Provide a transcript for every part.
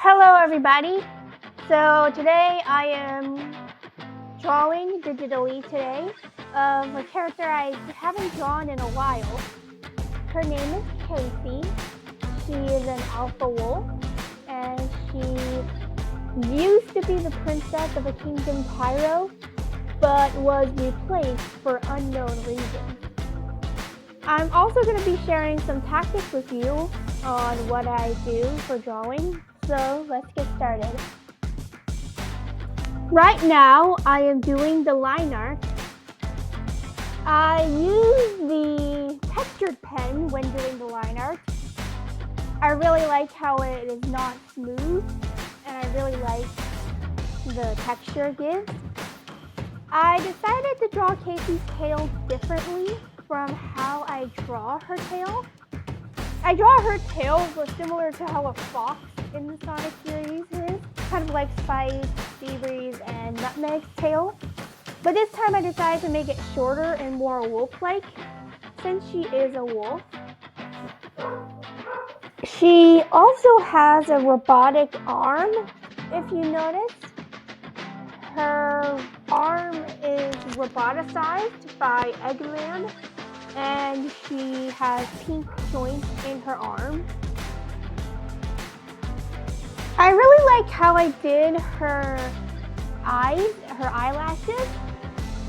Hello everybody! So today I am drawing digitally today of a character I haven't drawn in a while. Her name is Casey. She is an alpha wolf and she used to be the princess of a kingdom pyro but was replaced for unknown reasons. I'm also going to be sharing some tactics with you on what I do for drawing. So let's get started. Right now, I am doing the line art. I use the textured pen when doing the line art. I really like how it is not smooth, and I really like the texture it gives. I decided to draw Casey's tail differently from how I draw her tail. I draw her tail similar to how a fox in the Sonic series is, kind of like Spice, Seabreeze, and Nutmeg's tail. But this time I decided to make it shorter and more wolf-like, since she is a wolf. She also has a robotic arm. If you notice, her arm is roboticized by Eggman, and she has pink joints in her arm. I really like how I did her eyes, her eyelashes.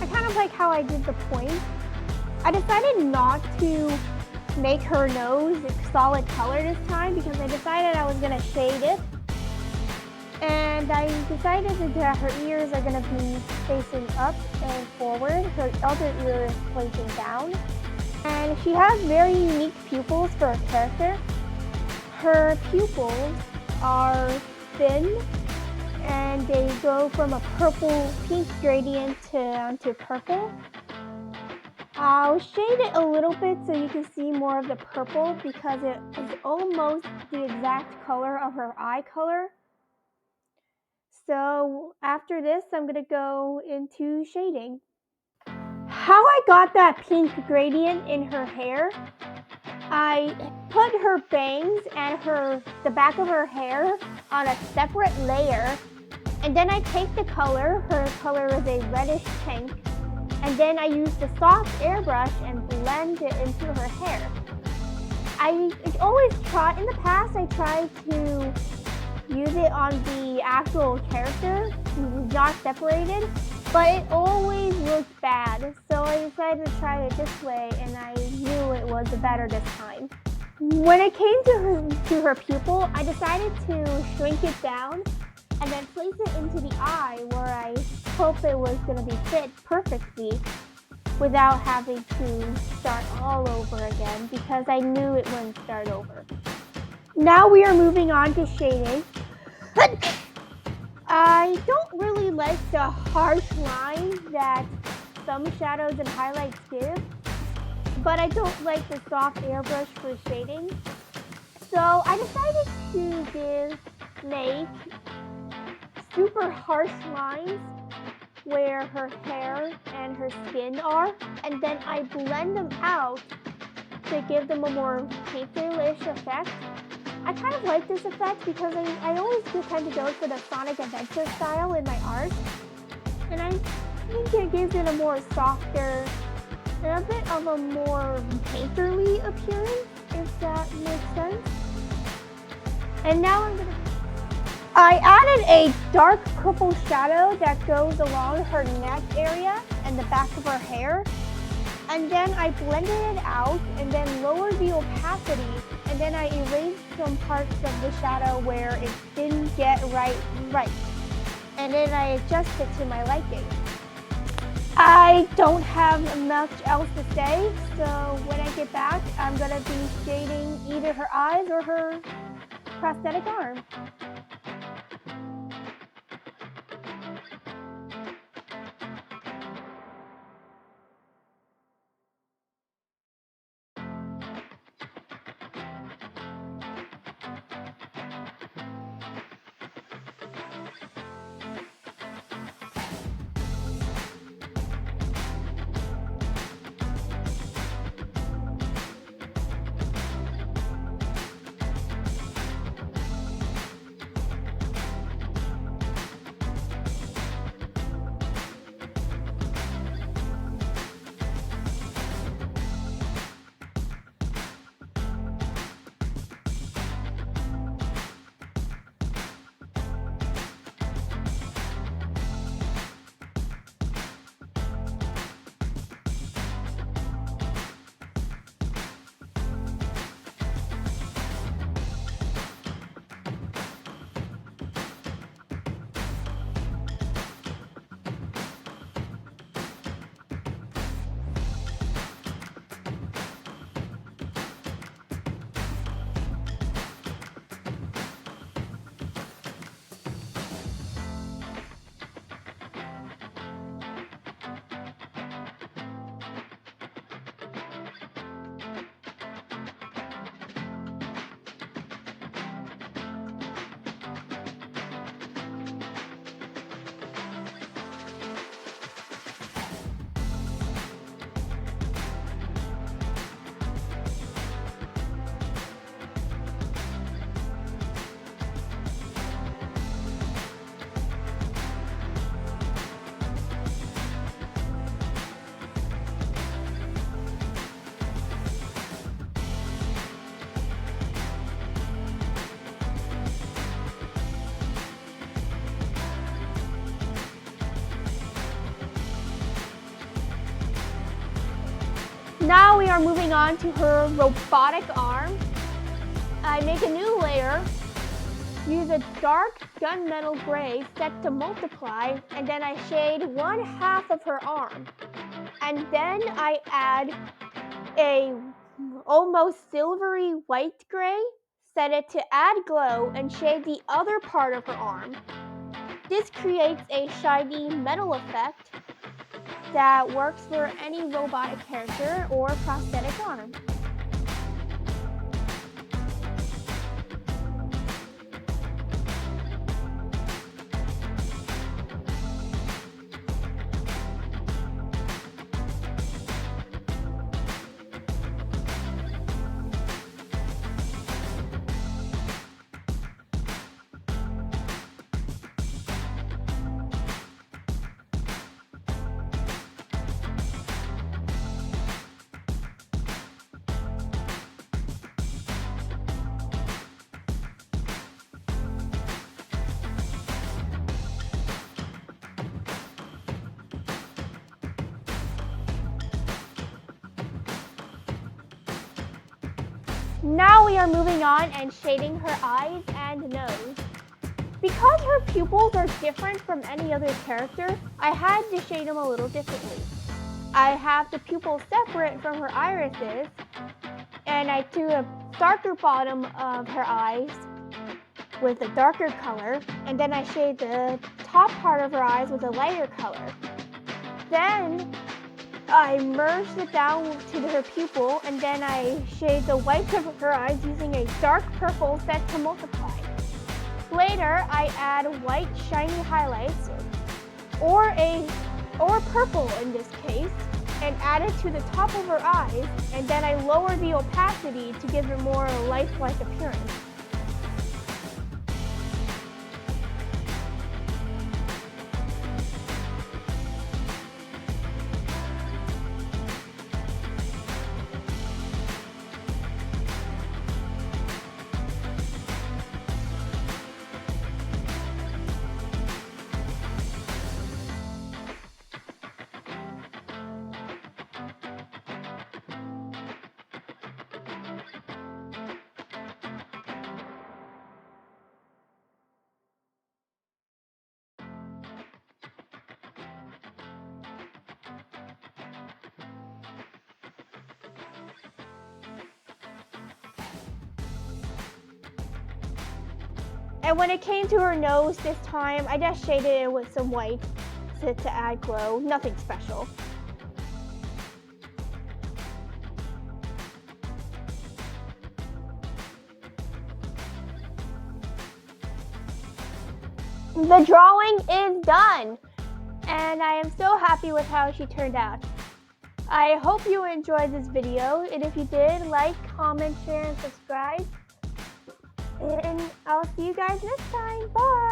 I kind of like how I did the point. I decided not to make her nose a solid color this time because I decided I was going to shade it. And I decided that her ears are going to be facing up and forward. Her other ear is facing down. And she has very unique pupils for her character. Her pupils are thin and they go from a purple-pink gradient to purple. I'll shade it a little bit so you can see more of the purple because it is almost the exact color of her eye color. So after this, I'm going to go into shading. How I got that pink gradient in her hair, I put her bangs and the back of her hair on a separate layer, and then I take the color, her color is a reddish pink, and then I use the soft airbrush and blend it into her hair. I always try, in the past I tried to use it on the actual character, not separated, but it always looked bad, so I decided to try it this way, and I knew it was better this time. When it came to her pupil, I decided to shrink it down and then place it into the eye where I hope it was going to be fit perfectly without having to start all over again because I knew it wouldn't start over. Now we are moving on to shading. I don't really like the harsh lines that some shadows and highlights give, but I don't like the soft airbrush for shading. So I decided to make super harsh lines where her hair and her skin are, and then I blend them out to give them a more painterly effect. I kind of like this effect because I always tend to go for the Sonic Adventure style in my art, and I think it gives it a more softer and a bit of a more painterly appearance, if that makes sense. And now I added a dark purple shadow that goes along her neck area and the back of her hair. And then I blended it out and then lowered the opacity, and then I erased some parts of the shadow where it didn't get right. And then I adjusted to my liking. I don't have much else to say, so when I get back, I'm going to be shading either her eyes or her prosthetic arm. are moving on to her robotic arm. I make a new layer, use a dark gunmetal gray set to multiply, and then I shade 1/2 of her arm. And then I add a almost silvery white gray, set it to add glow, and shade the other part of her arm. This creates a shiny metal effect that works for any robotic character or prosthetic arm. Now we are moving on and shading her eyes and nose. Because her pupils are different from any other character, I had to shade them a little differently. I have the pupils separate from her irises, and I do a darker bottom of her eyes with a darker color, and then I shade the top part of her eyes with a lighter color. Then I merged it down to her pupil, and then I shade the whites of her eyes using a dark purple set to multiply. Later, I add white shiny highlights, or purple in this case, and add it to the top of her eyes, and then I lower the opacity to give it more lifelike appearance. And when it came to her nose this time, I just shaded it with some white to add glow, nothing special. The drawing is done, and I am so happy with how she turned out. I hope you enjoyed this video, and if you did, like, comment, share, and subscribe. And I'll see you guys next time. Bye!